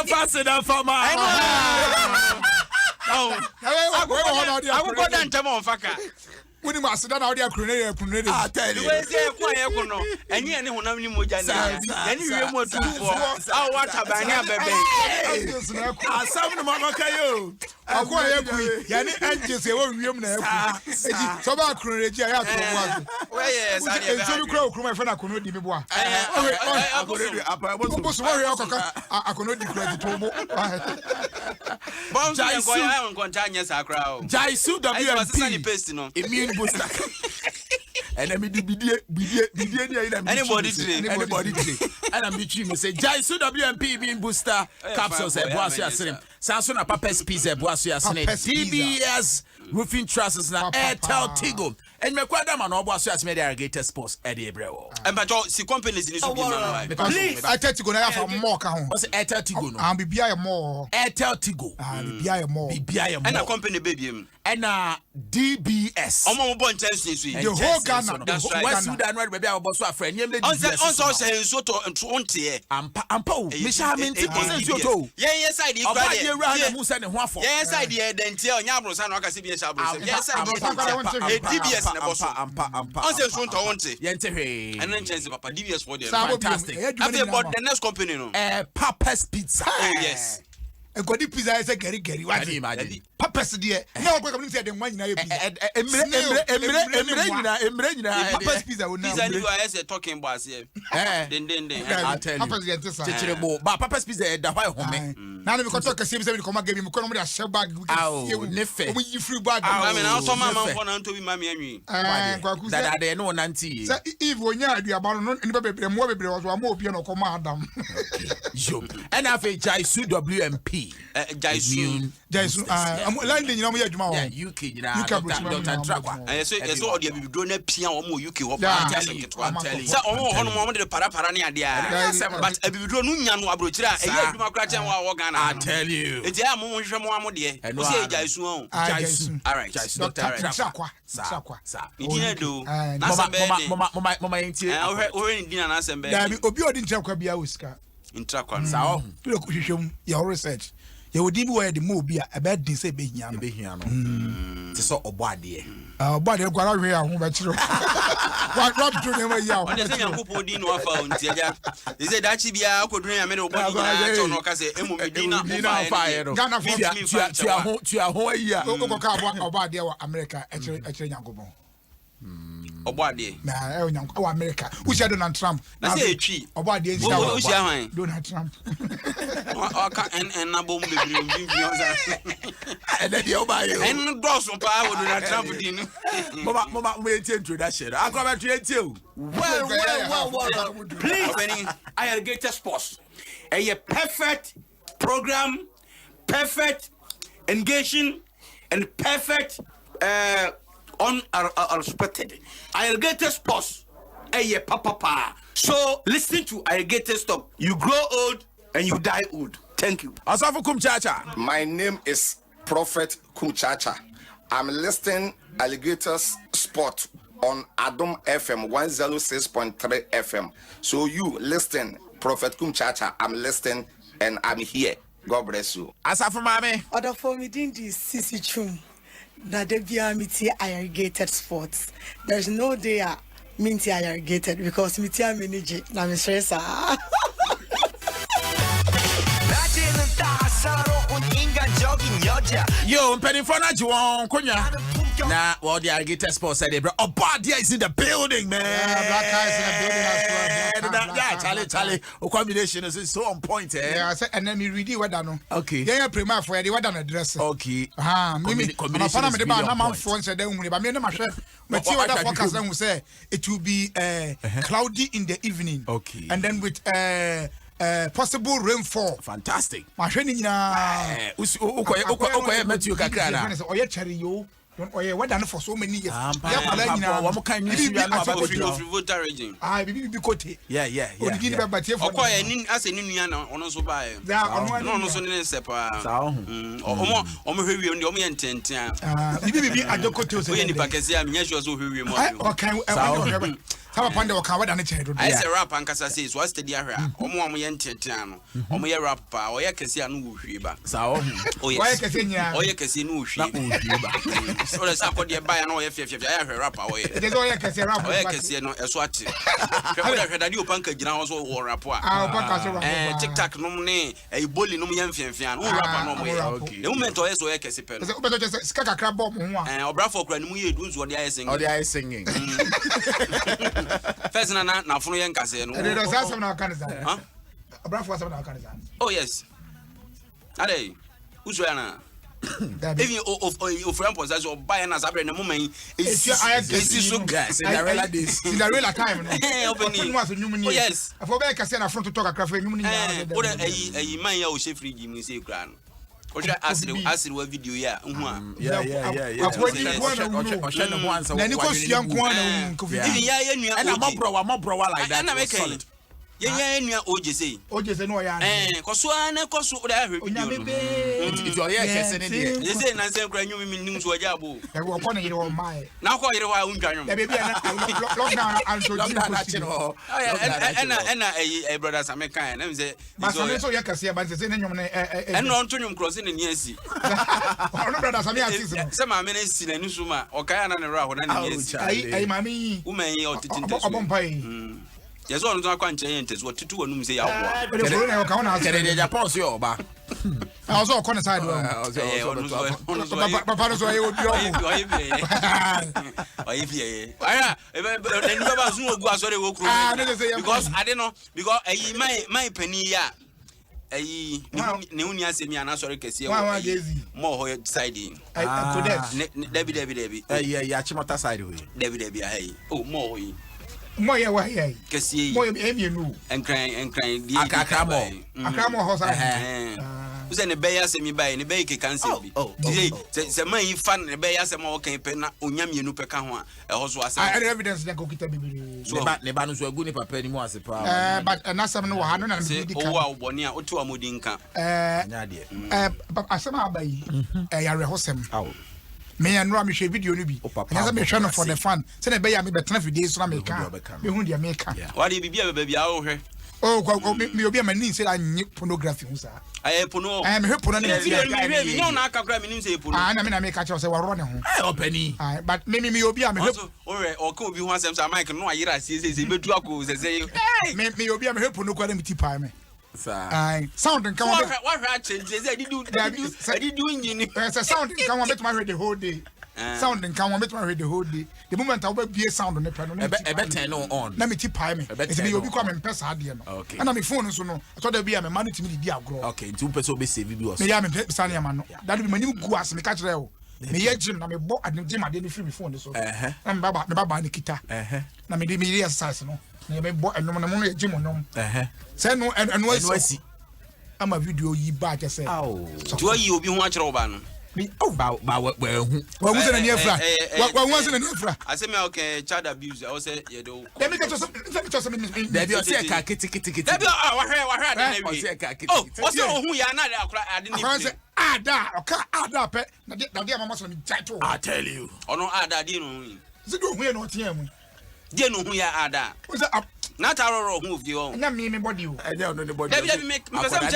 I'm faster than for my. Oh, I will go down to Monfaka. When you must sit down out there, Crunade, I tell you. Where's the quiet? And you know, any more than and you want to for what about baby? Some of Mama Kayo. I quite agree. Yanni angels, you won't remember. So about Crunade, I have to. Well, yes, I you crow, my friend, I couldn't give me one. I couldn't declare the Bombs and going Contagnas are crowd. Jaisu WMP. Immune booster. And let me do anybody today. And I'm between say Jaisu WMP immune booster capsules at Boasia. Samsung Papa's Pizza Boasia. TBS roofing trusses na Airtel Tigo. And me kwada man obo so as me irrigated sports e dey brewo. And but see companies in this please Airtel Tigo na have more ka ho. What's Airtel Tigo no? And bibia more. Airtel Tigo. Bibia more. And a company baby. And DBS. Omo bo intention so. The whole Ghana. That's right. West Sudan where baby obo so afre nyem DBS. On so say so to 20 ampa me sha me nti so to. Yes side you cry. Oba mu say ne ho afọ. Yes side the dentia onya abrosa na akase bi sha abrosa. Yes side DBS ampa. On say so to 20. Yente hwe. And then chance papa DBS for them. Fantastic. After but the next company no. Papa's Pizza. Yes. And go pizza is a Gary. What do you imagine? Papa's dear. No, we're going to say the one you Papa's Pizza. You are talking about here. Then I'll tell you. But Papa's Pizza, the white home. Now we can talk a same way. Come again, we come a shell bag. Oh, nefe. We free bag. I mean, also my mom want to be mammy. That I know Nancy. If when you are about more was one more piano command. And I've a Jaisu WMP. Jaisu. I'm landing, you know, UK, Dr. Trakwa. I say, it's all the Bidona Piano, UK. I'm telling you. So, on the Paraparania, but a Bidonian Abrutra, a Democrat and Wagana. I tell you. It's a moment from one day. And we say Jaisu. All right, Dr. Trakwa. You didn't do. Mama ain't here. I didn't answer. Obio didn't tell Kabia Oscar. In Trakwa. So, your research. You would be where the movie a bad day say Behiano. It's so obadi. But you're going to hear what Rob to them. I think I'm going to know found. He said that she be a good dream. I made a body or say, Emma fire. Ghana to your whole year. About America, actually, Yankobo. Obadi. Oh, America. Which are Donald Trump. I say a tree. Obadi. Donald Trump. And a bomb. And then you buy you. And bros on power with Donald Trump. Mama, wait to that shit. I'll come back to you. Well. Please, Irrigated Sports. A perfect program, perfect engaging, and perfect unexpected. Irrigated Sports. Papa. So listen to Irrigated Stop. You grow old and you die old. Thank you. Asafu Kumchacha. My name is Prophet Kumchacha. I'm listening Alligators Sport on Adom FM 106.3 FM. So you listen, Prophet Kumchacha. I'm listening and I'm here. God bless you. Asafu Mame. Other for me didn't Sisi Chum. That they be Irrigated Sports. There's no day minty irrigated because minty manage na me stress. Yo, penny for na juon konya. Nah, well, the Irrigated Sports said, bro. Oh, Badia is in the building, man. Yeah, Black Eyes in the building as well. Yeah, Charlie. A combination is so on point, eh? Yeah, I said, and then we read what I know. Okay. Yeah, prima for the what I'm addressing. Okay. Combination is really on point. But me and my chef, but see what the forecast then will say. It will be cloudy in the evening. Okay. And then with possible rainfall. Fantastic. My training na. Okay, met you kakana. Oh, yeah, cherry yo. What done for so many years? Yeah, Bibi Kote. Yeah. As a Ninian on so by. No, so near Sepa. Omo, Omi and Tentia. Bibi, I don't go to any Pakistan, yes, you also hear more. Sama pande waka wada ne chedo. I say rap ankasa says what's the dia hra. Omo ye ntetea no. Omo ye rap pa, oye kese anu wo hwie ba. Sa o hu. Oye kese nya. Oye kese no hwie. Na wo hwie ba. So le sa ko de ba ya na oye fiafia ya hwe rap oye. It is oye kese rap. Oye kese no eso ate. Hwe da hwe da di opanka gina ho so wo rap a. Ah opanka so rap. TikTok no ne boli no ye mfiafia no rap no mo ye. The moment oye so oye kese pe no. Se obeto je ska kakra bomb ho a. Obrafo kura ni mu ye dunzu ode aye singing. Ode aye singing. First na funu yen kase no. There is some na kanisa. Huh? Obrafo some na kanisa. Oh yes. Ade. Uso ya na. Even of friend possess or buy na sabre na moment is so Cinderella days. Cinderella time no. Opening. Oh yes. Afo be kase na front to talk akra fa nyum ni ya. O da ayi man ya o she free gi mi say kra no. O sha asiri wa video ya hu a. Yeah. Osha no one so. Na ni ko sua nko na ko video. Even ya nua. And mobro like that. Na make it. Yeah, OJ say. OJ say no ya. Koso o da hwe video. If you hear kese ne dey. You say na say kra nyum mi nim so aja bo. E wo ko na yire wo mai. Na ko yire wa untwa nyum. E be bia na lockdown and so lockdown. And brothers American na me say. But so ya kase ba say na nyum na and no nto nyum cross ne niasi. No brothers American sis no. Say ma me na si na nusu ma o kai na ne ra ho na niasi. Ai ma mi. Woman ye o titinte so. Obompai. Yes, all the quantity entes what to one say. I the Japan so oba. I also on the side. Papa so I would be because I don't know because my penny ya ne unia se mi ana sorry kese mo ho side Debbie ya chimota side we Debbie hey oh mo ho mo ye wa ye kese mo ye emienu enkran di akamo ho sa uze ne beya se mi bai ne beyi ke cancel bi se man yi fan ne beya se ma wo kan pe na onya mienu pe ka ho a ho so asa evidence na ko kita bibiri ne ba no so agu ni papa ni mu ase pa but anasam no wa no na me di ka o wa oboni a otu amodi nka nya de asama abai ya rehosem me and Ram share video no bi and me share for the fun say na be ya me betena fidie so na me ka me hu dia me ka wa de bibia be bia wo hwe me obi amani say anye pornography hu sa pono me hwe pono na me no na akakra me nim say pono na me na me ka che say waro ne ho opani but me obi am me hwe o ka obi hu asem sa Mike no ayira say betu akọ say me obi am me hwe pono kwa na me ti pa me sa sound kan wa hwa change say did do engine sound kan wa bet ma hwe the whole day sound kan wa bet ma hwe the whole day the moment I will be sound on the piano e turn on na me ti pa me e me obi kwa me pesa ade no na me phone so no so da bia me man ti me di agro okay nti upe so be save bi o me ya me pesa ne ma no da bi mani gu ase me ka kire o me ye gym na me bo ade gym ade ni free me phone so na me baba ne kita na me di me exercise no na me bo enum na mo no gym no say no enwasi ama video yi ba je say to yi obi hu a kire oba no ba hu wa hu se na ni afra wa hu se na ni afra asemi okay child abuse I say ye do dem me to so me Debbie o say ka kiti Debbie wa hwe na wi o say ka kiti o say ohun ya na akura ade ni I say ada oka ada pe na de mama so me title I tell you ono ada de no hu se do hu ye no tie mu de no hu ya ada o say na taroro hu fi o na me body o e de no the body Debbie me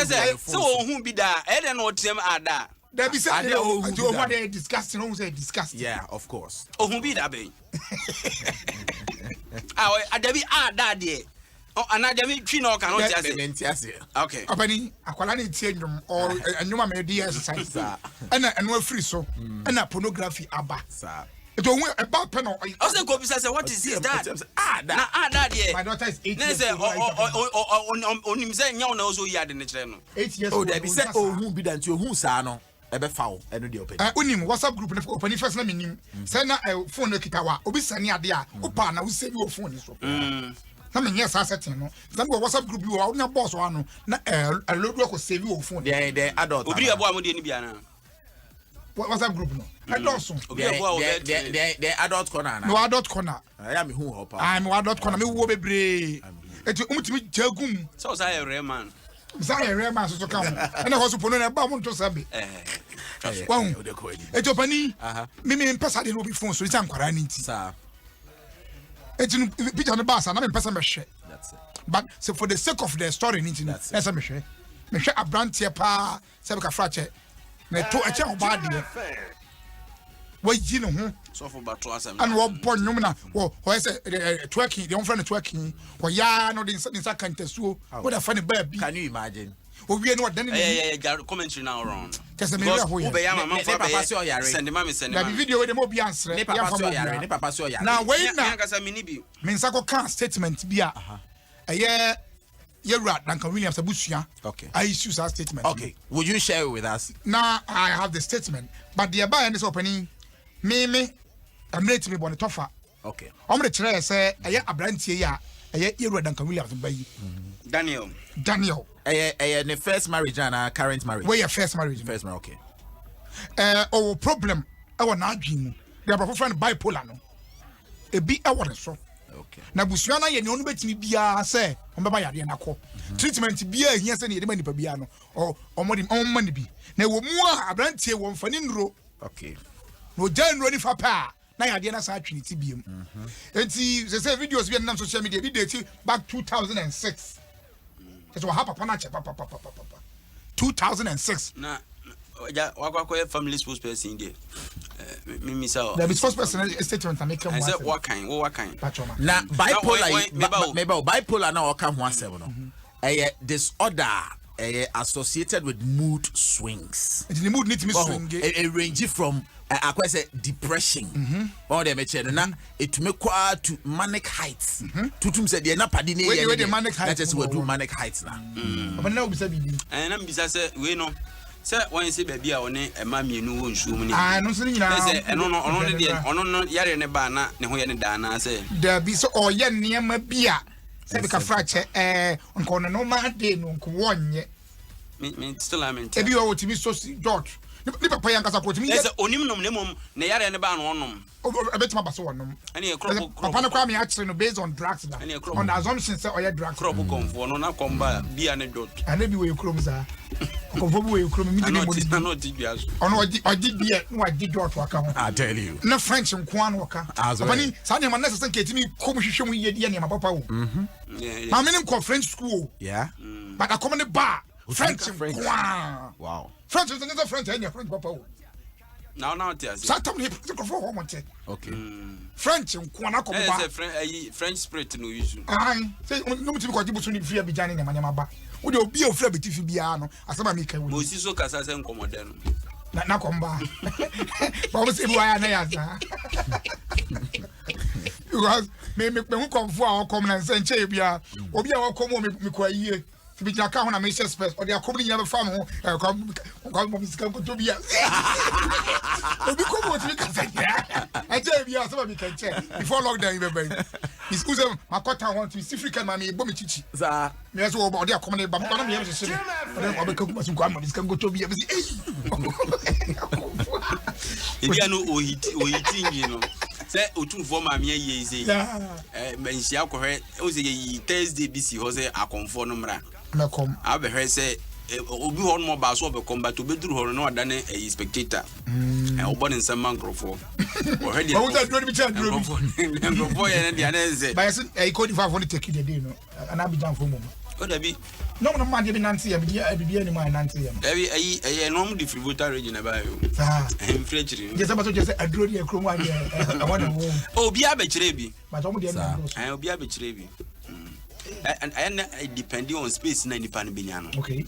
say so ohun bi da e de no tiem ada Debbie say what they discussing who say discussing yeah of course ohun bi da be Debbie ada de ana Debbie twi na o kan o ti ase okay opani akwala na tie ndum or anyuma me di exercise ana eno free so ana pornography aba it won't about pen or also go be say what is this that that there my daughter is 8 years old on him say nya na also yard ne kire no 8 years old oh Debbie say ohun bi da nti ohun sa no e be fa wo eno de open onim WhatsApp group na open first na menim say na phone no kitawa obi sane ade a opa na wo save your phone so na me yes setting no then go WhatsApp group you onya boss wa no na load ko save your phone the adult obi abo amode ni bia na WhatsApp group no I don't so the adult corner no adult corner I am who hopa I'm adult corner me wo bebre eti umtimi jagum so say rare man so kan and I also pono na ba mo to sabe wow eti opani me pesa de no be phone so ita nkwara ni nti It's in picture on the bus, and I'm in person. That's it. But so for the sake of the story, that's a mission. Mission a brand here, pa, Sebeka fracture. Me to a check bad dear. Wait, you know, so for about 2 hours and what point numina, or I say twerking, the own friend twerking, or ya no in second test. What a funny baby. Can you imagine? Oh, we are not then. Commentary now wrong. Just a minute. Send the video with the more answer. Now, wait now. Mensako can statement be a year. You're right, Duncan Williams Abusia. Okay. I issue that statement. Okay. Would you share it with us? Now I have the statement, but the buy this opening, me, I'm ready to be born a tougher. Okay. I'm going to try say, I a brand here, you're right, Duncan Williams by Daniel. The first marriage and a current marriage. Where your first marriage? First marriage, okay. Our problem, our not dream. They are friend bipolar. No, a be our so. Okay. Na busuana ye ne onu betimi bia say ombeba yade na ko treatment bia ehia se ne yede mani pa bia no o mani bi na wo mu a abrantie wo mfani nro. Okay. No janro ni fa pa na yade na sa twiniti biem enti se videos bi na social media bi date back 2006 it was happen na che papa 2006 na wakwa family spokesperson there me say the spokesperson statement and make him say what kind na bipolar na oka ho asem no disorder associated with mood swings. The mood need to be swing a range from depression or the mention na it make to manic heights tutum say na padi ne that is we do manic heights na but now be say bibi and am bisa say we no say when say baby a one e ma mienu wo nsuo mu ni no so nyina say ono no yare ne ba na ne ho ye ne da na say there be so o ye niam bia say be ka fracture nko no ma de no nko wonye me still am in ebi o timi so George ni papa yan kasa ko timi say onim nom ne mom ne yare ne ba no onom betima baso wonom ani e crop papa no kwa me actually no based on drugs na on the assumption say o ye drugs crop comfort no na komba bia ne dot ana bi we krom za komfort bi we krom mi de mo no di bia so ono odi bia no adi dot waka ho I tell you na French nko an waka papa ni sa ne man na se ketimi kom hwehwe mu ye ne ma papa wo ma me ko French school yeah but I come in the bar French wow French is another French any French papa wo now tia say satam ni ko for ho monte okay French nko na ko ba French spirit no use ai say no mutimi ko jibusu ni free abijani ne manyama ba wo de obi o free abitifi bia no asama mi kai wo mo si so kasa se nkomode no na komba ba mo se bua na ya za because me hu komfo a o kom na nse nche bia obi a o kom me ko ayie tibi jaka ho na me share space o de akom ni nya be fam ho ko mo bisika ko to bia obi ko mo tibi kasa ya aje bia asama mi kan che before lockdown be bay is uzem makota want to see African mami bo me chichi za me so o de akom ni ba mo na me yem se o be ka ko masu ko mo bisika ko to bia be ebi anu ohiti ngi no say otumfo ma me ye say menhia kohwe o say yi Thursday bisi ho say akonfo no mra na kom abehwe say obi ho no ba so obekom but obeduru ho no da ne spectator obo ne nsema nkrofo o hedi o da do ni cha do nkrofo ye ne dia ne ze ba yes e ko di fa for the take the day no ana bi jam fo mo o da bi no ma de bi nanti ya bi ni ma nanti ya ayi no mu distributor region ba yo frechiri je sabato je say adro di ekro mu ade I want to obi abechire bi but o mu de na obi abechire bi and depending on space na nipa no benya no okay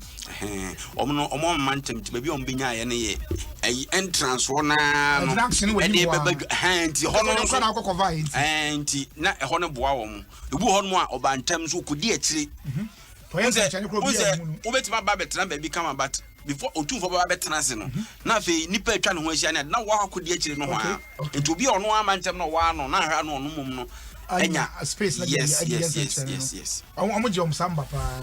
omo mantem ti baby on benya ye ne ye entrance wo na no e de baba hanti hono no na akoko va hanti na e hono boa wo mo ebu hono a obantem so kodi akire obeti baba betra baby come but before otu for baba betra se no na fe nipa atwa ne ho ahia ne na wa akodi akire no ho a enti obi ono amantem no wa no na hwa no ono mum no enya space like yes omo je omsamba pa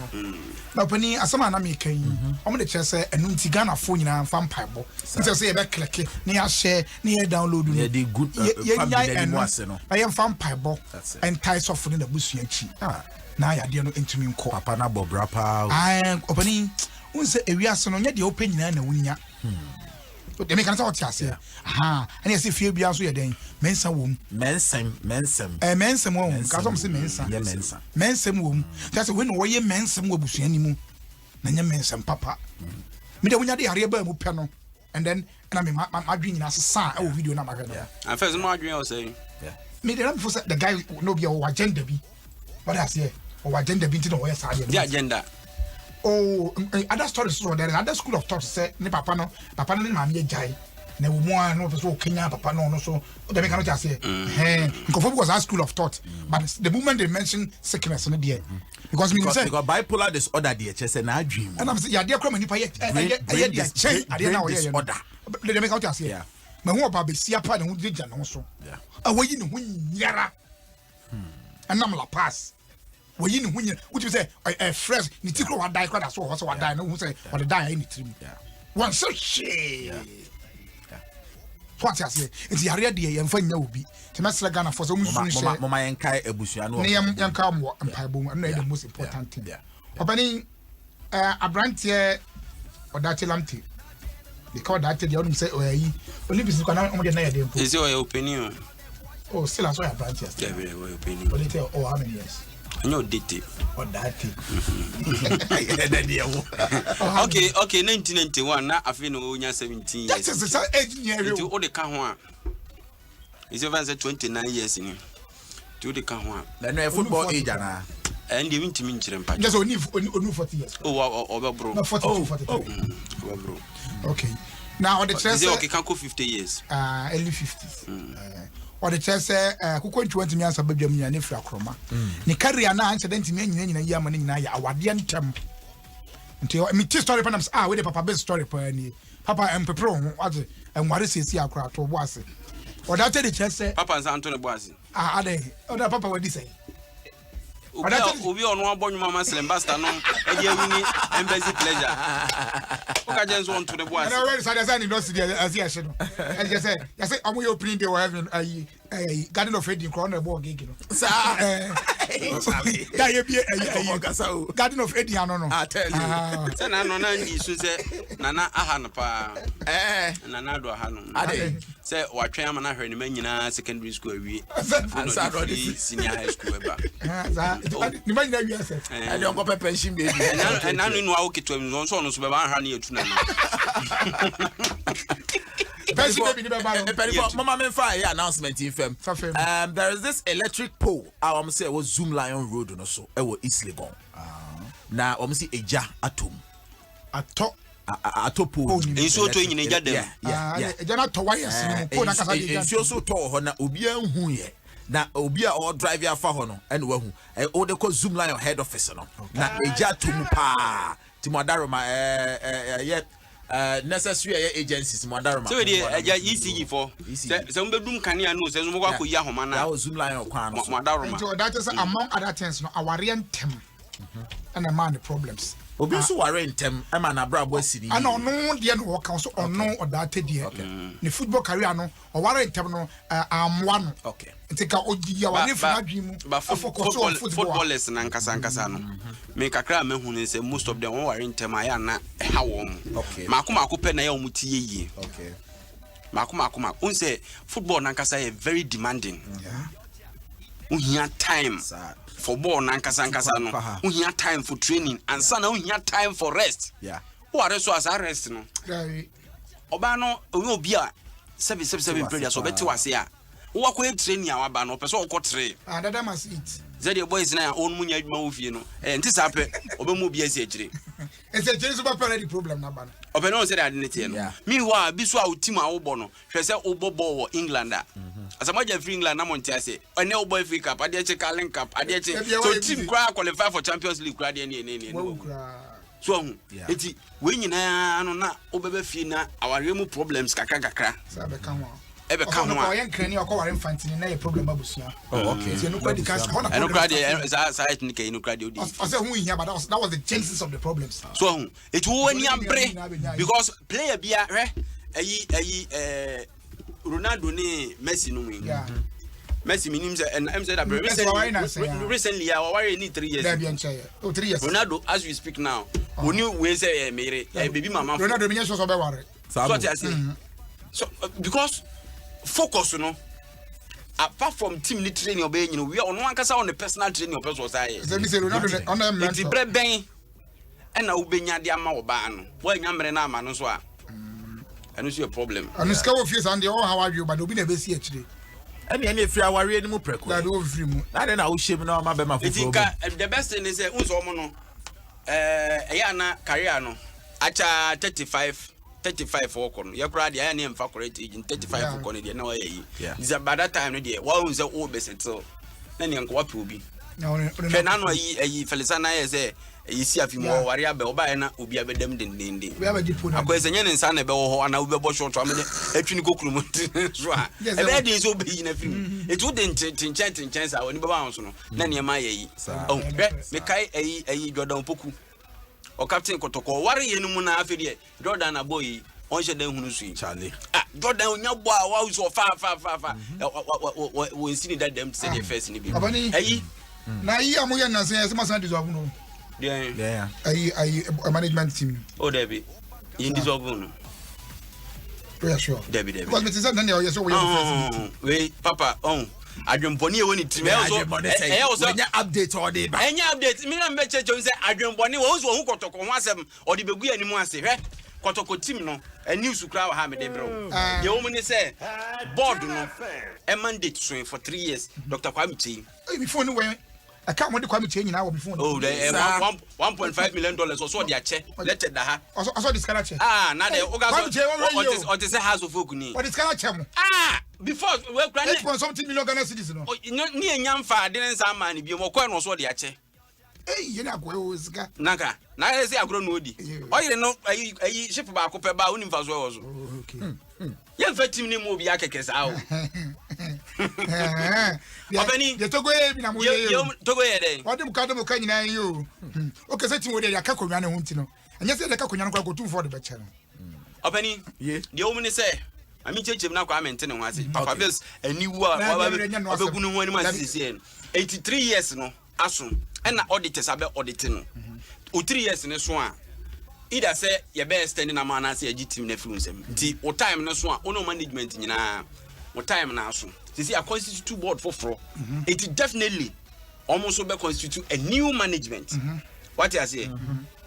na pani asama na me kan omo de chese enu nti Ghana phone nyina fan paibo nti say e be click ni ya share ni ya download no dey good family mo ase no I am fan paibo and ties off ni da busu achi na ya de no entumi nko papa na bobra pa opani unse ewiase no nya de open nyina na wunya They make an out here. Aha. And you see fear be also then. Mensa womb. Mensem. Mensa womb. Because I'm saying mensa. Yeah, mensa. Mensa womb. That's when we mensa wobusu animu. Nanya mensa papa. Me de wonya de area ba mu pe no. And then na me my dream na sa e video na ma hwe no. And first my dream was saying. Yeah. Me de before say the guy no be our agenda bi. What I say? Our agenda bi no we say. The agenda. Oh, other stories so there other school of thought say ne papa no ma me jai na wo mo no so Kenya papa no so they make not say because our school of thought but the moment they mention sickness no there because me say because bipolar disorder there say na dream and I'm say ya there come nipa ye there change ade na wo ye disorder they make out say me ho ba be sia pa na ho digya no so awayi ne ho nyara anam la pass we yin hu yin which say a fresh ni tikro wa die kwada so ho so wa die no hu say wa die in trim one so she what you say it's yare de ye mfa nya obi te mesra Ghana for so mu sun she mama yenkai ebusua no ne yanka mo empa bo na the most important thing obani abrantie odachelamti because that the only say oyi Olympics ko na omde na ye dem is your opinion oh still as abrantie yeah very opinion but they tell oh how many years no date or that okay 1991 na afi no onya 17 years that is the age near you o de ka ho a is over 29 years ni you de ka ho a na no football age ana and you wint me nchire mpa just only 40 years oh bro no 42 bro okay now the chance is okay can go 50 years early 50s or the chance kuko 20 years abadwam nya ne fra kroma ni career na incident me nyina yi ama ne nyina ya awade ntem nti me ti story panams we the papa best story pa ni papa empepro ho ade enware sesi akora to bo ase or that the chance papa nsanto ne bo ase ade or that papa wadi say obi ono abonwuma masle basta no e dia wini embassy pleasure o ka je nso onto ne bo ase na we say say ni no see as ya she no and you say amu your opening day we have Garden of Eden crown ebo gege no sir da ye bi Garden of Eden no I tell you say na no na ndi su say nana aha no pa nana do aha no ade say watwen ama na hwe ni manyina secondary school awie senior high school eba ni manyina wi ase ade onko pension baby and nanu no awo ketwa mi so no so be ba ha na yetu na Mama me fire announcement in fem. There is this electric pole. I am say was Zoom Lion Road no so. E wo East Legon. Na o see eja atom. Ato pole. Nso to nyina eja dem. Eja na to wires no pole na kasa eja. Nso so to ho na obi anhu ye. Na obi a o drive ya fa ho no e no wahu. O de ko Zoom Lion head office no. Na eja atom pa. Timodaro ma necessary agencies Mwandaroma. So the ECG for some bedroom kania no says mo kwa ya homa na. That Zoom Lion kwan no. Mwandaroma. So that is among other things no our rentem and a man the problems. Obi so ware ntem e ma na brabo asiri. And no de no work so ono or that there. The football career no or ware ntem no one. Okay. Tika oji ya ware fa adwemu. Footballers na nkasa no. Me kakra me hu ne say most of them ware ntem aya na ha won. Okay. Mako pe na ya omuti yeye. Okay. Mako. Unse football na nkasa is very demanding. Yeah. Uhia time for ball na nkasa no. Uhia time for training and sana uhia time for rest. Yeah. Who are so as rest no. Oba no obi a 7 player so beti wase a. Wo akwa training a waba no person okọ tre. And that must eat. Zedi boys na on munya adwuma wo fie no. Ntisa ape obemu bi ase akire. It's a Jesus super the problem na ba no. Obe no say that ne no. Me wa bi so a team a wo bo no. Hwe se wo bo wo England a. Asamaja free England na monte ase. Ene wo boy free cup, ade che Carling Cup, ade che. So team kwa qualify for Champions League kwa de ne. So eti we nyina no na obebe fie na aware mu problems kakra. Sabe kan wa. Ebe kan ho a. Oyan krani akwa infantile na ye problem abusia. Oh okay. So no kwadi kan ho na. Eno krade side ni kai no krade odi. I say who here but that was the genesis of the problems. So it wo ani ambre because player bia Ronaldo ni Messi no win. Yeah. Messi minim say and say that recently I worry need 3 years. 3 years. Ronaldo as we speak now. Oni we say mere baby mama. Ronaldo minya so be worry. So what I say So because focus apart from team ni training obey we are on one kasa on the personal training person say Ronaldo on them mentor bre ben and na ubenya de ama oba no wa nyamre na ama no so a eno so a problem and ska wo face and they all how are you but obi na be see akire any free aware ni mu preko that wo free mu na na wo shame na ma be ma foforo the best thing is unso mo no eya na career no acha 35 work on your crowd ya na emfa correct age 35 work on na wa yi is about that time no dey wa unse o be settle na ne nko wa pe obi na no yi Felisana ye say yi si afimu ware abe oba na obi abedam dendende akwese nye ne nsa na be wo ho ana obi bo short amene atwini kokuru so a ebe dey so be yi na film etu de tinchan sa oni baba so no na ne ma yi oh me kai ayi Jordan Poku o captain Kotoko ware ye no mu na afede Jordan aboyi on she dan hunu su Charlie Jordan onya bo a wa so fa wo insini that them say the first ni bi ayi na yi amoya na say se masan dissolve no yeah ayi management team oh Debbie in dissolve no yeah sure Debbie because me say na you so we papa adwemboni e woni team e also nya update all day ba enya update me na me cheche say adwemboni wo so hu Kotoko ho asem odi begu animu ase hwe Kotoko team no a news kra wa ha me de bro ye wo ni say board no a mandate swing for 3 years Dr. Kwame Chei before no when I can't want to Kwame Chei nyina before oh the 1.5 million dollars so dia che let da ha also this kind of che na de o ga so o te say house of folk ni what this kind of che mo before we kra 8.something million Ghana cedis no ni enyam fa de nsa ma ni bi mo ko no so dia che ye na agwa o sika naka na ese agro no odi oyire no ayi ship ba ko pe ba oni mfa so wo so ye fa team ni mo bi akeke sa o obani ye togo e bi na mo ye togo ye dey what dem ka nyina yo o ke se team wo dey akako nwa na ho ntino anya se dey akako nwa ko tu for the beche no obani ye de o muni say ami chechem na kwa mente ne ho ase papa bes aniwu a obegunu ho ani ma sisi 83 years no aso and auditors abe auditing o 3 years ne so a either say ye be standing na man na say agi team na firu nsem ti o time ne so a ono management nyina o time na aso see a constitute board for it definitely almost be constitute a new management what you say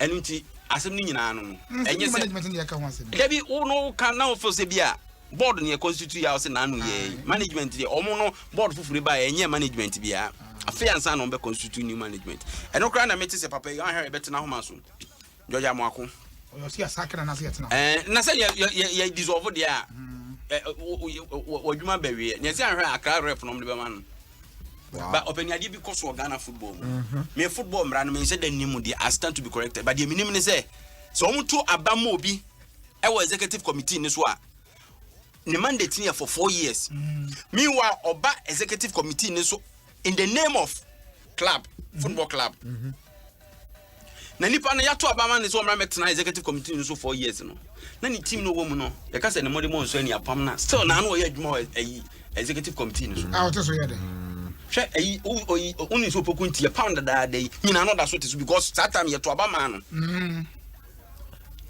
enunti asem ni nyina no enye management ni aka ho asem debi ono kan na ofo se bia board ni constitute ya o se na anu ye management ye omo no board fufure ba enye management bia afia nsa no be constitute new management eno kra na meti se papa you hear better na homa so Georgia Mwako o si asakra na se yetina na se ye dissolve dia wadwuma bawie ne se anhwe akra rep no mde be man but open ade bi koso Ghana football me football mra no me se dan nimu dia I stand to be corrected but the minimum ne say so omuto abama obi e wo executive committee ni so a ne mandate here for 4 years meanwhile oba executive committee ni so in the name of club football club na nipa na yato abama ni so mra metena executive committee ni so 4 years no na ni team no wo mu no ya ka se ne mode mo so ani apam na still na no ye adwuma executive committee ni so to so ye dey hwe ayi oni so poku ntie pound da dey nyina no da so te so because that time ye to abama no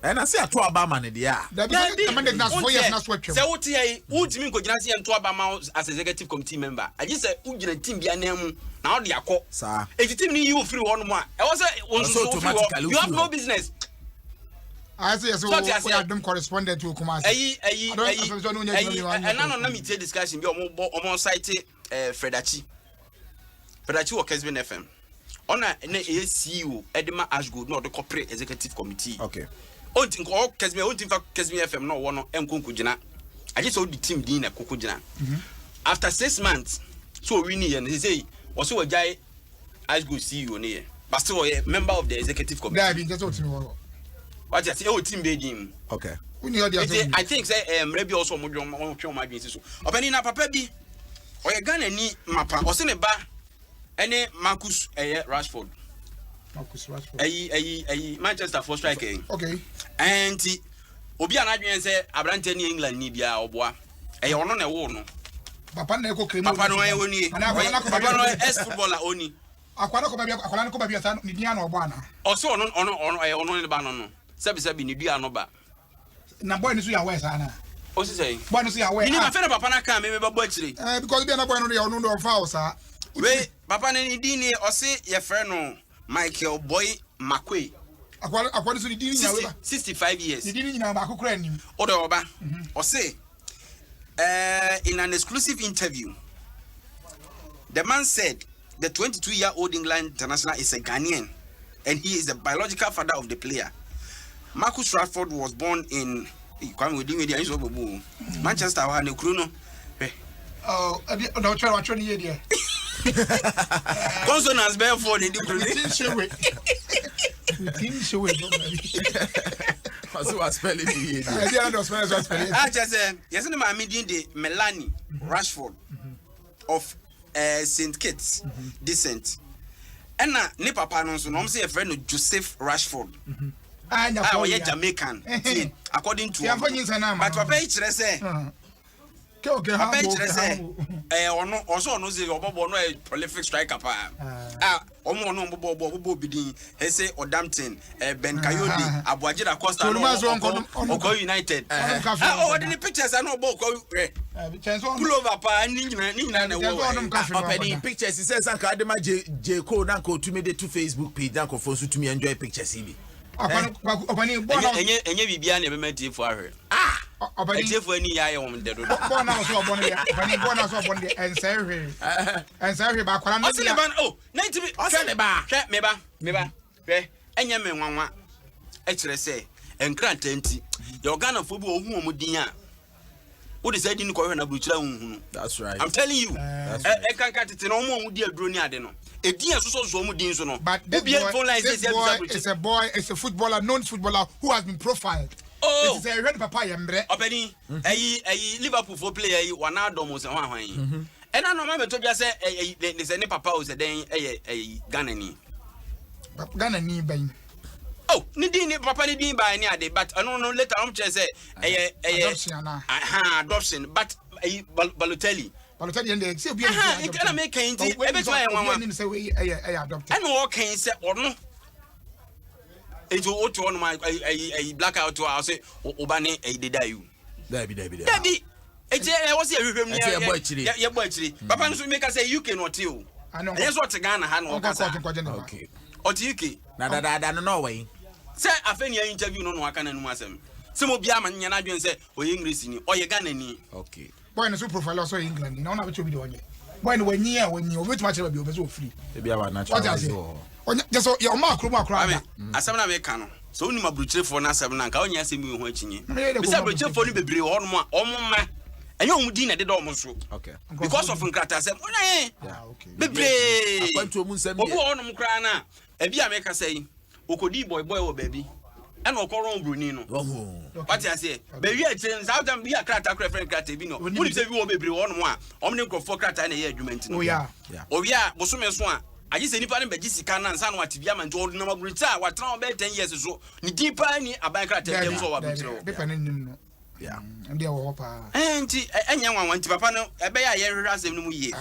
and I say to abama ne dia the mandate na 4 years na so atwam say wuti ayi wutimi ko gina se to abama as executive committee member aji say ugina team bia na mu na o de akọ sa if team ni you free one mo a e was say you have no business I say so we Adom correspondent to Kumasi ayi na me take discussion bi omo site Fredachi wo Kesben FM ona na CEO Edema Ashgold no the corporate executive committee okay on think all Kesben on think Kesben FM no wo no enkonko gina I just hold the team din na koko gina after 6 months so we need and say also we guy Ashgold CEO ne but still a member of the executive committee that be just what me what you say oh team be dim okay we need the I think say maybe also mo twa ma bi so obani na papa bi oye Ghana ni mapa o se ne ba ene Marcus Rashford ayi Manchester for striker okay and obi anadwen say abrante ni England ni bia oboa ono na wo no papa na eko kremo papa no woni papa no ex footballer oni akwara ko ba bia sa ni dia na obo ana o se ono ne ba no sebi ni dua no ba na boy ni so ya wesa na What's he saying? Boy no see away. You never feel papa na kan me be boy chiri. Because be na boy no dey on no foul sir. We papa ne di ni o se ye friend no Michael Boy Makwe. Akwani so di ni na 65 years. Di ni na ba kokora anim. Odo oba. O se in an exclusive interview, the man said the 22-year-old England international is a Ghanaian and he is the biological father of the player. Marcus Rashford was born in Manchester. Oh, no, try here there. Consonants bear for the I just said, yes, I'm meeting the Melanie Rashford of St. Kitts descent. And now, ne papa no so no say a friend Joseph Rashford. Ah, Jamaican. According to but papa each say okay, papa each say ono also no say obobo no a prolific striker pa. Ah, omo no obobo bidin he say Odamton Ben Kayode Abuajira Costa no United. Oh, the pictures are no bo pull over pa ni na na wo. Opening pictures he says anka Adema J Code nanko to me the two Facebook page nanko for to me enjoy pictures ibi. Enye bibia na be meti for ahwe. Ah, obani for ani ya ye won de do. Born now so oboni ya. Born now so oboni and say ba kwara no dia. Oh, 90 me. Hwe me ba. Hwe enye me nwanwa. E kire say enkranta nti. Your Ghana fo bi ohun omudin a. Wo de say din ko hwe na buruchira hunhunu. That's right. I'm telling you. E kanka tete na omo omudi aduro ni ade no. Edian so omudin so no. But this boy is a footballer, known footballer who has been profiled. Oh, this is a red papa yembre. Openi, Liverpool for player wana Adom 106.3. And I know my to just say there's any papa who said Ghana ni. Ghana ni ben. Oh, ni papa ni by any day, but I don't know later on just say adoption, but Balotelli. Balotelli and they say be it can make anything. Every time say we adopted. I know can say or no. It's what to on my a blackout to I say Obane a dedayu. Debbie. I was here boy chiri. Papa no make us say you cannot you. I know. That's what Ghana had no okay. Or UK. Na no way. Say afeni interview no aka na num asem. Some obi amanya na dwen say o English ni o ye Ghana ni. Okay. Boy no so profile also England. Na na be chobi de onye. Boy no when you wait much be obeso free. E bia wa natural. Just so your mark room akra. Asem na me ka no. So oni maburuchire for na asem na nka onya asem hu achinye. Bisa buruchire for ni bebre ho no ma omma. Enye omudi na de do omo so. Okay. Because of nkrata asem. Onya okay. Bebre. Akwantu omu nsem. Obu ho no mkra na. E bia me ka say okodi boy wo baby. And okoro bruni no. What I say? Be wi achen sa dem bi akrata kra friend krata bi no. Woni se bi wo bebre ho no mo a. Omne nkrofo krata na ye adwumenti no. Oh yeah. Owi a bosome so a aji se nipa ne beji sika na nsa no atibia man to na mabrita wa tran be 10 years so ni dipa ni aban krata dem so wa butro. Be panin nim no. Yeah. And there wo pa. Enti enya nwanwa nti papa no ebe ya ye hwehwe asem no mu ye.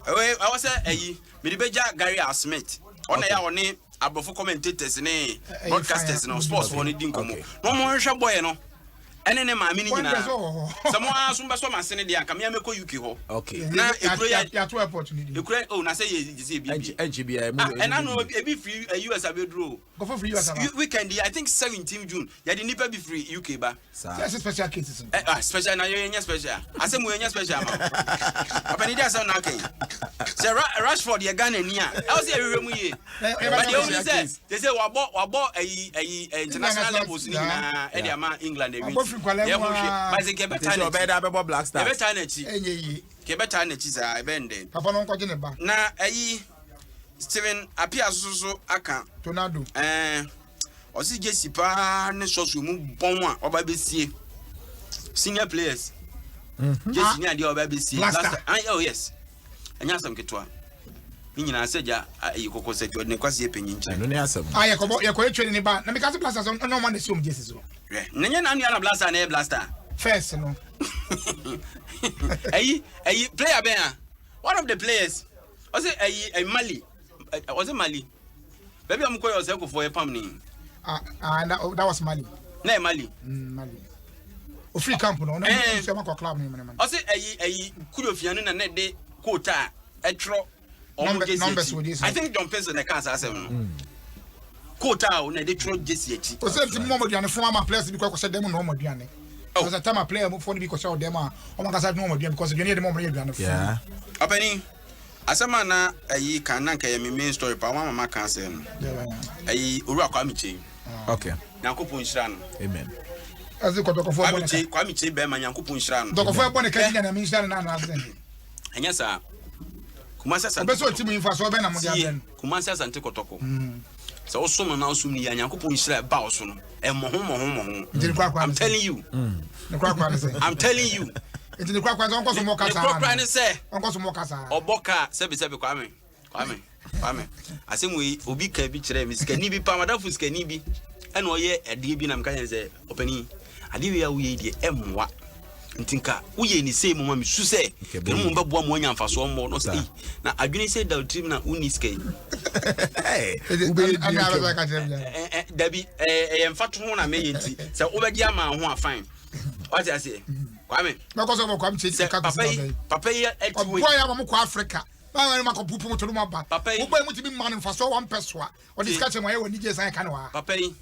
I was say me de beja Gary Smith. Ona ya woni abofo commentators ne broadcasters no sports for ni din komo. No mo hwehwe boy no. Ene ne maami ni nyina. Samo aso mbe so masene de anka me ameko UK ho. Okay. Na ekuro ya to airport ni. Ekuro oh na say ye bi. NGBI mu. And I know ebi free US abedro. Go for free US. Weekend I think 17 June. Ya de nipa bi free UK ba. Yes special cases. Special na ye special. Asem we special ma. Apa ni dia say na kan. Say Rashford ye Ghana ni a. I was say we mu ye. But they only say they say wabo international levels ni na e dia ma England e reach. Yeah, but they get better Black Stars. Better energy. Get better energy za ebende. Papa no nko gene ba. Na Steven apia so aka. Tornado. Osi Jesse pa ne soso mu bon a oba besie. Senior players. Jesse ni ade oba besie. Oh yes. Anya sam ketwa. Ni nyina aseja yikoko se ne kwase epenyin nche. No ne asam. Ye ko etwe ni ba. Na me ka se Blaster so no man dey see Jesse so. Nenye na anu na Blaster na Blaster. First no. Player ben one of the players was it Mali was it Mali baby am koyo se ko for pam ni that was Mali na Mali Mali Ofie camp no na so ma club ni man. O say ayi Kudofianu na de quota etro numbers I think John Pearson na cancer asem. Quota na de tro jesi echi. O say tim mo moduane fo ama players bi kwa dem no moduane. Because the time I play for the because them o ma kasa no moduane because you need them mo moduane fo. Yeah. Apani asema na ayi kan na nka main story pa mama kan say no. Ayi oru akwa miche. Okay. Nyankopon hira no. Amen. Azi kotokofo boneka. Kwa miche be ma Nyankopon hira no. Dokofo boneka ji na mi hira na na asen. Enya sa Kumasi asante. Obeso timu infa so be na mo dia ben. Kumasi asante kotoko. So osum na osum ni Nyankopon hira ba oso no. Mo. I'm telling you. I'm telling you. It's the crack was uncle Moka. Uncle Moka. Oboka, Sebi Kwame. I say we obi can be chere mi skani bi pa madam fu skani bi. And oye ade bi na mka say opani. Ade we we die emwa. Ntinka uye ni say mo mi su say. Ke mo ba boa mo anya mfaso mo no say. Na adwene say da trim na uni skai. Hey, Dabi emfato ho na me yenti. Say obedi ama ho afan. What I say? Kwame. Because of Kwame Chase Papa here at boy am ko Africa. Ba ma ko pupu to no ba. Wo boy mu ti bi man fa so one person or discuss am woni je san kan wa. Papa yi.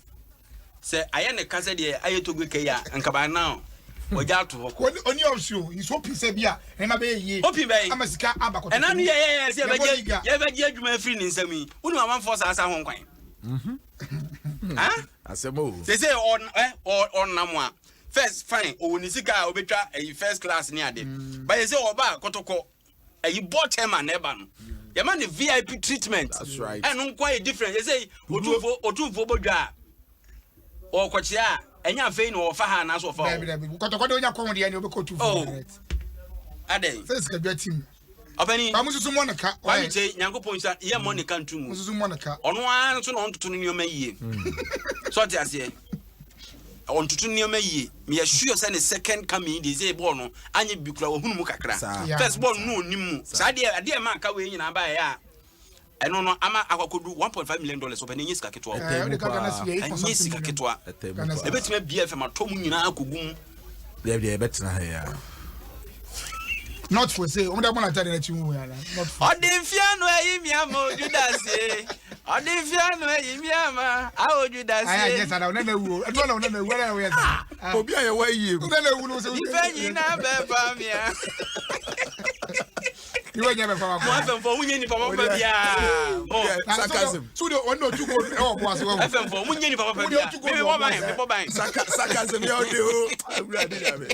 Say aye ne kase de aye to gbe ya anka ba now. Oja to ho. Oni option is hope say bia e ma be ye. Hope be. Amasika aba ko. E na no ye say be je adwuma free ni nsam yi. Uni ma for sa ho kwan. Ah? Asemo. Say on namwa. First fine onisika obetwa a first class ni ade but you say oba kotoko a bought him and eba no your man the VIP treatment. That's right. And quite different. You say otufo bodwa o kwachia enya fe no ofa ha na so fa kotoko de onya kwon de ani obeko tufo direct ade first ka bia team opani ba mususu Monica why say Nyankopon sha ye Monica ntumu mususu Monica ono an so no ntutu no ma yie so ti ase on tutu nioma yie me assure say the second coming dey say ball no anye bikura wo hunu mu kakra first ball no onimu sa de ma ka we nyina ba ya eno no ama akwakodu 1.5 million dollars open nyi sika ketwa nyi sika ketwa e betima BFM atom nyina akogum de betina ha ya not for say o mo da mo na tell the chimu ya not for odinfiano ayi mi amo judase odinfiano ayi mi ama awo judase aya yes ana na wu e do na na wu na we sa obi aye wa yie na na wu no se ifeyi na be pa mi a iwe nya be pa mo afem fo munye ni papa pa bia mo sarcasm so the one no two go e o bo ase wo afem fo munye ni papa pa bia me bo ban sarcasm ya de o awurade ya be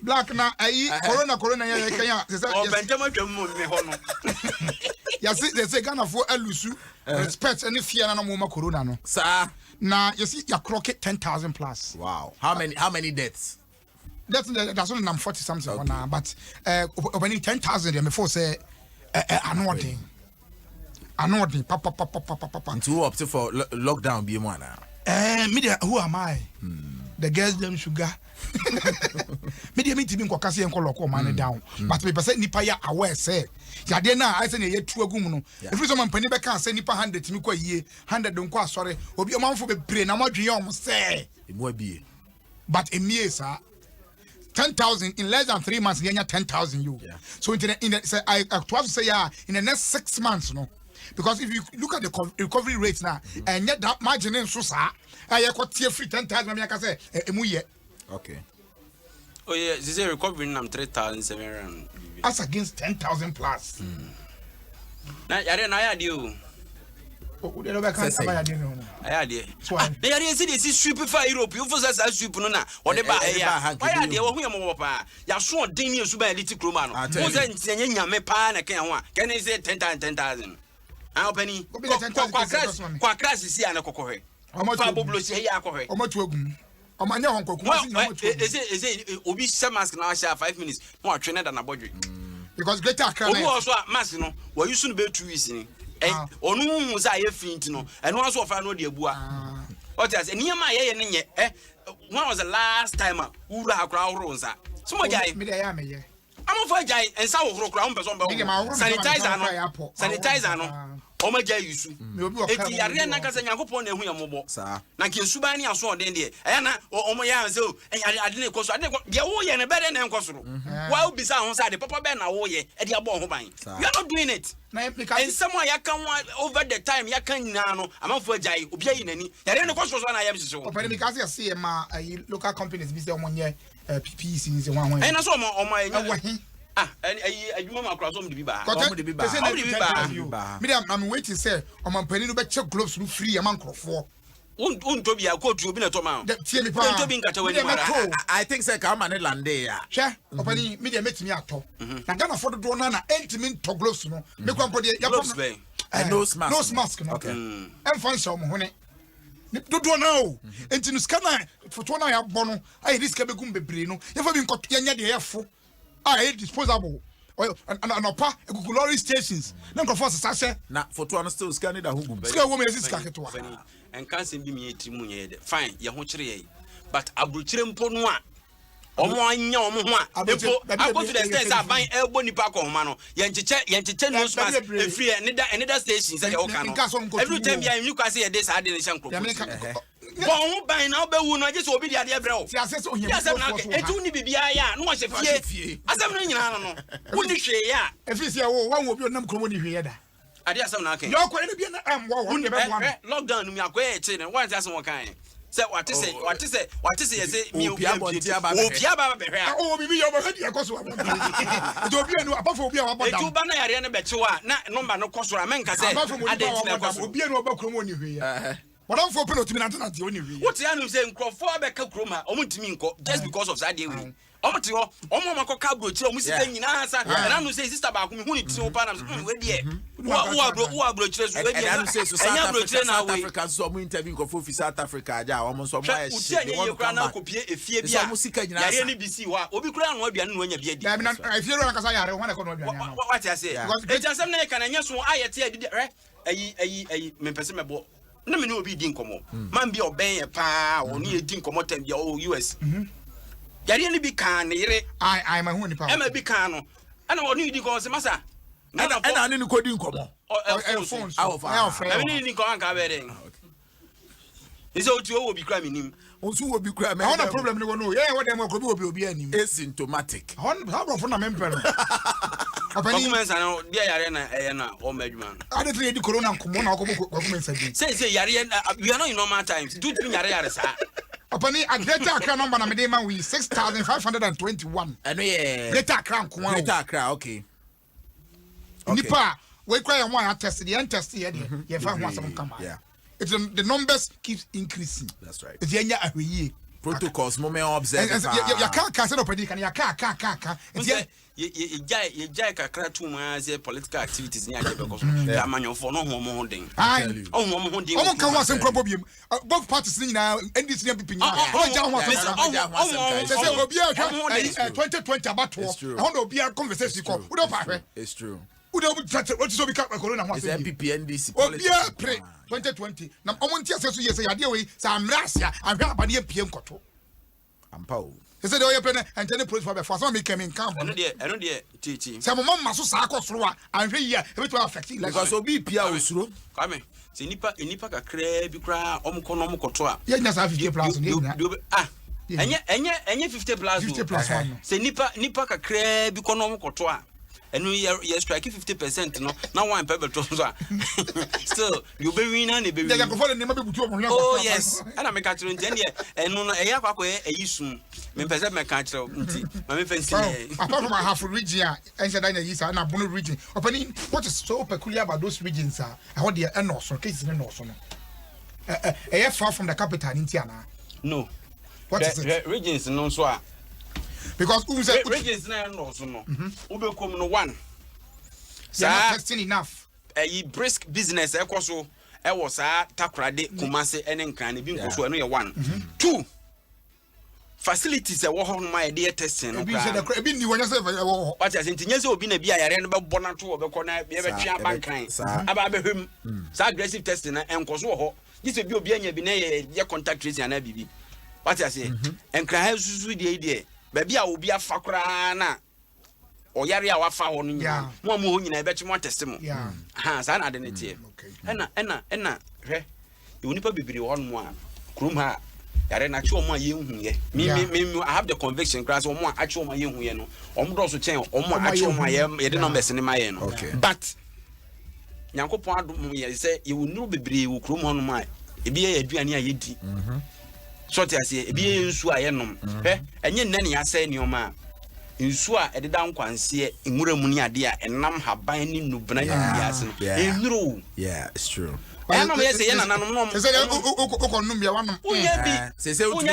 black na ayi corona ya kanya se o bentama twam mo me ho no ya se Ghana for alusu respect any fear na mo ma corona no sir na you see ya clock 10,000 plus. Wow, how many deaths? That's only 40 something on now, but when 10,000 them before say anoding papa to up to for lockdown be one now. Media who am I? The girls them sugar. Media me tibin kwakase enko lock man down. But me person nipa ya aware say ya de na I say na ye tu agum no. If some mpani be kan say nipa 100 timi kwa yie 100 nko asore obi omanfo be pre na modwen yom say emu abie. But emie sa 10,000 in less than 3 months yenya 10,000 you. Yeah. So in the say I to have to say in the next 6 months no. Because if you look at the recovery rates now and yet that margin in so sa I got tier free 10,000 me can say emu ye. Okay. Oh yeah, this is recovering nam 3,700. As against 10,000 plus. Na yare na ya dio. Oh, they don't can buy adi no. Aya de. Na yare see this sweep for Europe. You for say sweep no na. O de ba ya. Why de wo hu yam pa. Ya so den ni esu ba elite kroma no. Mo say ntenye nyame pa na kan ho a. Can say 10,000. Ah opani. Kwa crash si ana kokohwe. Fa boblo si ya kokohwe. Omo tu agum. Omanya honko kuma si na mo tu. Eze obi share mask na share 5 minutes. No atwene da na bodwe. Because greater Accra. Obi also mask no. Wa use no be 2 weeks ni. Onu hu say ye fit no. Eno also fa no de abua. What else? Eniyama ye ne nye. When was the last time uru akra horo nsa? Sumo jai. Me dey ya me ye. I'm for jai ensa horo kra on person be. Sanitizer no. omaja yusu eti yare na kasa Nyankopon na ehu ya mobo na ke suban ni aso odin de na omo ya nse o yare ade ne koso ade de wo ye ne bere ne nkosoro wa obisa ho sa de papa be na wo ye e de abo ho ban you are not doing it and someone ya kan over the time ya kan nyina no amanfo ajai obi ayi nani yare ne koso so na yam sisi wo but because you see ma local companies be say omonye PPC ni se wan wan na so omo adwuma makra so mde bi ba me am waiting say omampani no be check gloves no free am ankrofo unto bia kotu obi na to ma unto bi nkacha wani mara I think say ka ma ne lande ya hwe opani me dey metimi ato na Ghana for do na entimi to gloves no me kwa mpode ya nose mask no okay em fancy mo hone do na o enti no scanner foto na ya bo no ai risk be gum bebre no ye fa bi nkoto ya nya de yefo disposable anopa Google stations na nko force sase na photo no still scan it ahugum scan wo me sika ketwa en kan sem bi me yetri mu nye de fine ye ho kire ye but abrochire mpo no a omo anya omo ho a mpo go to the states aban elbo nipa ko homa no ye ncheche news mass e free any that station say o kan every time you can say ye dey sa de ne shankro bon ban na obewu no je so obi dia de brɛ o ti ase so hia etu ni bibia ya no hye fie asɛm no nyina no woni hwe ya efisi wo wan obi onam kromo ni hwe ya da ade asɛm na kan yo ko ene bia na wo wo de be bo am lockdown no mi akwa e che ne wan ti asɛm wo kan sɛ wate se yɛsɛ mi obi abontia ba behwe a o bibi yo ba hadi ekoso abontia eto obi enu apafo obi a wabodam etu ba na yare ne bechewa na number no koso amenka sɛ ade ti na koso obi enu oba kromo ni hwe ya What for penalty na nante oni wi. What you say nkrofo abeka kroma omo ntimi nko just because of that day we. Omo ti ho omo makoka brochire omo sika nyina sa na no say sister ba ko me hu ni ti o pa na we de wo brochire so we de na no say so South Africa so omo interview nkrofo fi South Africa aja omo so mo aye shit they want to come back efie bia omo sika nyina yare ni bisi wa obi kura no aduane no anya bia di. Na me na efie ro na kasa yare ho na ko no aduane na. What you say? E jasem na e kana nya so ayete adi ayi me pese mebo na me no obi di nkomo man bi oben ye pa oni edi nkomo tam bia o US yare ni bi kan ne yire I my hu ni pa e ma bi kan no ana oni di nkomo se masa na ni ko di nkomo phones na ni nkomo anka be den is o ti o obi kra me nim onsu obi kra me na problem ni wo no ye wo dem ko bi obi anim asymptomatic how from na member Documensa no dia yare na o madwuma no ade three di corona nkomo na ko documensa bi say yare we are not in normal times do three yare sa opani data account number na me dey man we 6521 eno ye data account nko data account okay nipa we kwa ya one test the test here ye fa ho asem kama it's the numbers keeps increasing that's right it's enya ahweye protocols moment observe ya ka say opani kan ya ka ye jai kakra tu ma say political activities ni aje be ko so ya manyofo no ho mo den ho mo den o kan wa sem kro bobiem both parties ni na NDC ni pipi ni o ja ho asem say obi a hwa 2020 abato ho na obi a conversation ko we don't pa it's true we don't what so be corona ho asem MPP NDC obi a pre 2020 na omonti ase so yese yade we sa amrasia ahwa abade pie nkoto ampa o say the open and tell the police for so make come in camp eno de teaching say mo maso sa akosoro a ahwe yi a e be to affect because obi pia osuro kwame say nipa kakra bi kra omko no omkoto a ye nya sa 50 plus enye 50 plus say nipa kakra bi ko no omkoto a enu ye strike 50% no na one pebble to so still you be winner na be winner ya ko follow ni ma be butu o oh yes ana me ka kire nti ene enu no eya kwakọ eyisum me pese me ka kire nti ma me fancy apart from half region and said that you say na bono region opani what is so peculiar about those regions are how they are no so case no so no far from the capital nti ana no what is it regions no so a because who say regions na no so no ubekom no one they are not testing enough brisk business ekoso e wo sa takrade kumase ene nkan ne bi nkoso eno ye one two facilities e wo ho ma e dey testing no kra e bi ni wonya se wo what you say ntinye se obi na bi ayare no be bona to obekọ na be twa bankan aba be hwem sa aggressive testing na enkoso wo ho gise bi obi anya bi na ye contact tracing na bibi what you say enkra ha susu dey baby a obi afakra na oyare a wafa ho no nyina mo mo ho nyina e beche mo atesimo ha sa na de ne tie ena hwe unipa bibiri ho no a krum ha yare na chi omo a yehu ye me I have the conviction class omo a chi omo yehu ye no omo do so chen omo a chi omo ye de numbers ni ma ye no but nyankopon adom ye say ye wonu bibiri wo krum ho no ma ebi ye aduane a yedi so te ase ebi ye nsu a ye nom enye nne ne ya say ni oma nsu a ededa nkwanse enwura mu ni ade a enam haban ni nubna ni biase no enuro it's true. I know yes ye nananom no say okonnum bia wanom say utumi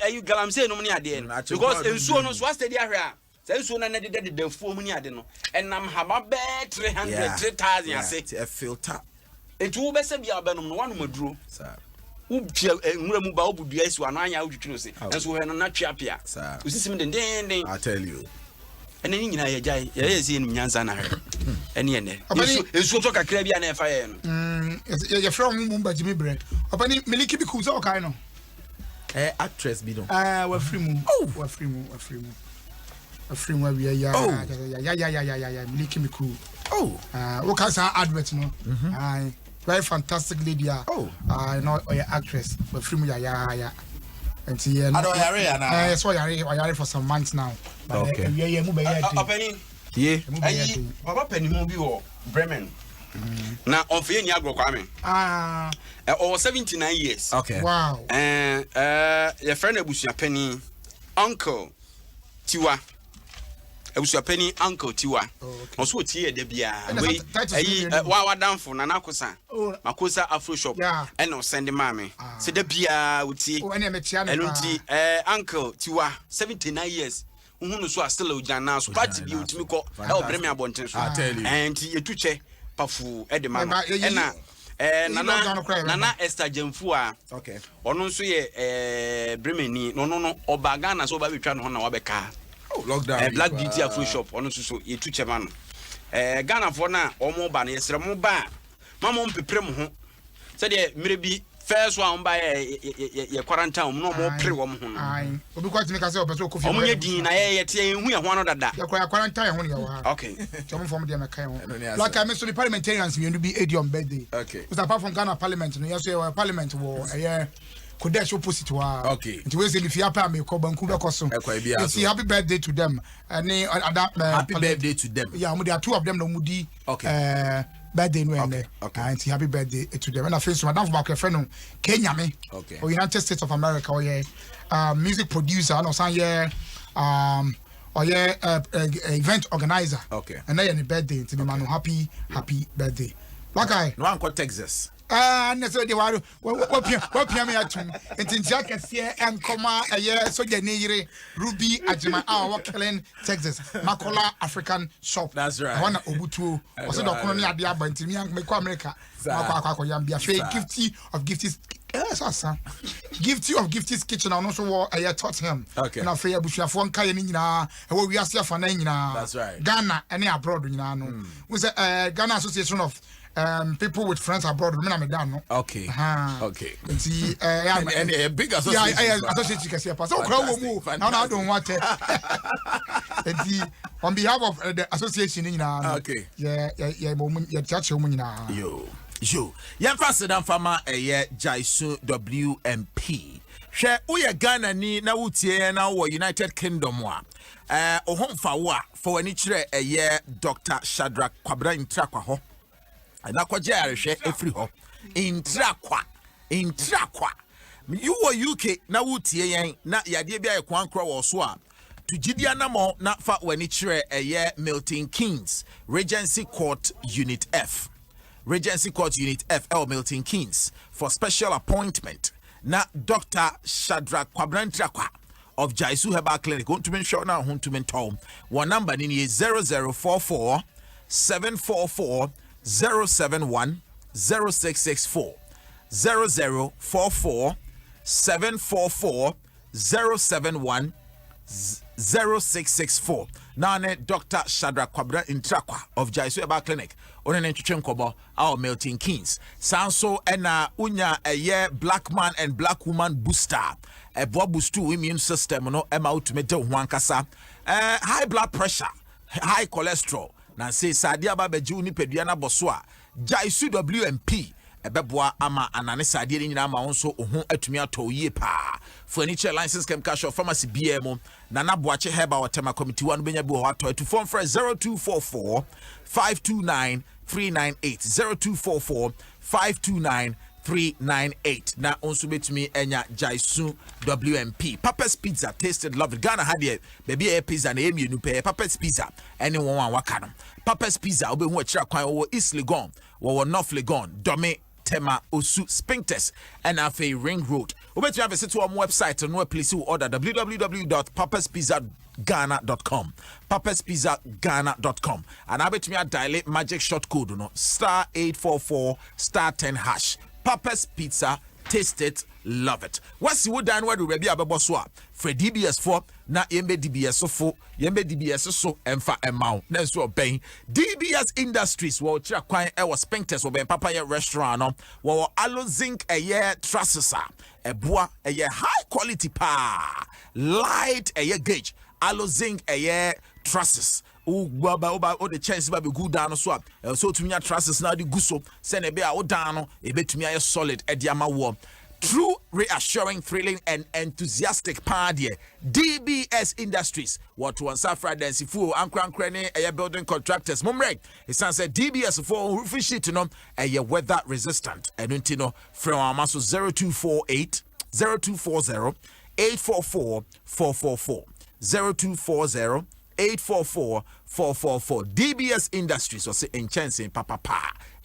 ayi galamse no ni ade no because ensuo no so astedi ahwe a say ensuo na de fuo mu ni ade no enam haba be 300,000 ase a filter etu be se bia banom no wanom aduro sir ubia nwura mu ba obudua esi wano anya udwutwiro se enso he no na twiapia usisim den I tell you ene ni nyina ye jai ye esi enu nyansa na hwe ene ene enso to kakra bia na efa ye no ye from mumba jimi bre opani miliki bi ku so kai no actress bi no wa free mu wi ya miliki mi ku wo ka sa advert no very fantastic lady I know or actress wa free mu ya and yeah I don't yare na so yare for some months now okay yeah mu be ya opani baba pani mu bi wo Bremen na Ofie ni agro kwame or 79 years okay wow your friend Abusua Penny uncle Tiwa Abusua Penny uncle Tiwa also tie de bia we wa danfo na nakosa makosa afro shop and no send mame se de bia utie enunti uncle Tiwa 79 years uhunu so still ojana so party bi utimi ko e obreme abonten so and yetuche pafu edema ena nana Esther Jemfu a okay ono nso ye bremeni no obaga na so ba betwa no na wabeka lockdown Black Beauty Afro Shop ono nso so yetuche ma no Ghana for na omo ba na yesre mo ba mama mpepre mo ho se de mrebi first one by ye quarantine no mo pre wo mo ho no ai obi kwati me ka se obeso kofi omo nye din na ye tie hu ye ho no dada ye quarantine ho ne ya wa okay chomo form de me kai ho like I so the parliamentarians we be Adom birthday okay because apart from Ghana parliament no yes we parliament wo Kodesh opposite wa okay nti we say if you apa me ko banku be koso see happy birthday to them happy birthday to them yeah there are two of them no mudi okay birthday no and happy birthday to them and I feel so madam for back friend no Kenya me okay or United States of America or music producer no san or event organizer okay and then birthday to me man happy birthday like I no one Texas necessarily what me atum entintia kese enkoma so je ne Ruby Ajima our killing Texas Makola African shop that's right one obutuo also the kono ne ade abantimi me ko America akwa yambia fe gifty of gifties gifty of gifties kitchen and also wo taught him na fe abusuafo nka ye nyina wo wiase afa na nyina that's right Ghana and abroad nyina no we say Ghana Association of people with friends abroad me down no okay okay see and a big association association kasi pass so crowd wo mu now I don't want it on behalf of the association nyina okay yeah mo ya church mo nyina yo yamfa sedan fama Jaisu WMP hwe uye Ghana ni na wutie na wo United Kingdom wa ohomfa wo a for wani kire Dr. Shadrack Kwabra Intrakwa ho na kwaje arehwe efri ho Intrakwa you were UK na wutie yen na yade bia kwankro wo so a tujidia na mo na fa wani kire Milton Keynes Regency Court Unit F Milton Keynes for special appointment na Dr. Shadrack Kwabra Intrakwa of Jaisu Herbal Clinic want to men show now want to men tom one number in 0044 744 071 0664 0044 744 071 0664 Nane Dr. Shadrack Kwabra Intrakwa of Jaisu Eba Clinic. One ne twetwe nkobo our Milton Keynes. Sanso ena unya eye black man and black woman booster. Ebo boostu immune system no ema utumete ho ankasa. High blood pressure, high cholesterol. Na say sadia ba beju ni pedua na boso a Jaisu WMP ebeboa ama anane sadie ni nyina ma wonso ohun atumi ato yie pa. Furniture license chemical shop pharmacy BM na naboache heba watema committee one benya bi ho ato to phone for 0244 529 398 0244 529 398 na onso betumi enya Jaisu WMP. Papa's Pizza, tasted, loved. Ghana had it baby a pizza na emi nu pe. Papa's Pizza anyone wan waka no. Papa's Pizza obe hu achira kwan wo East Legon, wo North Legon, Dome Tema Osu Spinkters and Afe Ring Road. Obetumi have visit to our website and no place you order www.papaspizzaghana.com papaspizzaghana.com and I bet me a dial magic short code no *844 *10#. Papa's Pizza, taste it, love it. What's the wood and where do Rebbe Ababoswa? For DBS 4, na Yembe DBS so Yembe DBS so Emfa Emau. Next to obey DBS Industries, wo chira kwan e was Spinkters wo ben papa ye restaurant no wo alo zinc a year trusses a boa a year high quality pa light a year gauge alo zinc a year trusses. Oba the chance ba be good down so so to me trusses na di guso se na be a down e betumi aye solid e dia ma wo. True, reassuring, thrilling, and enthusiastic party. DBS Industries. What one Friday and Sifu, Ankran a building contractors. Mumre, it sounds like DBS for roofing sheet, a weather resistant. And Untino from our muscle 0248 0240 844 444 0240 844 DBS Industries or say in chance in papa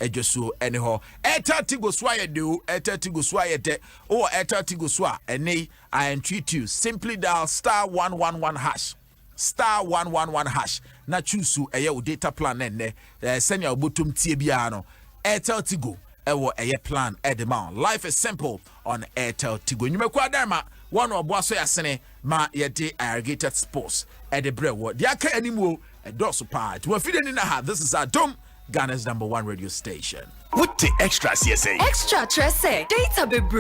ejosu anyhow eta tigo swa do eta tigo swa de or eta tigo swa ene I entreat you simply dial *111# *111# na choose eye o data plan ene send your bottom tie bia no Airtel Tigo ewo eye plan edema. Life is simple on Airtel Tigo. Nyumekwa dama one oboaso yasene ma yede irrigated sports edebrewo dia ka animu edoso pa to afide ni na ha. This is Adom, Ghana's #1 radio station. What the extra CSA? Extra Tresse. Data be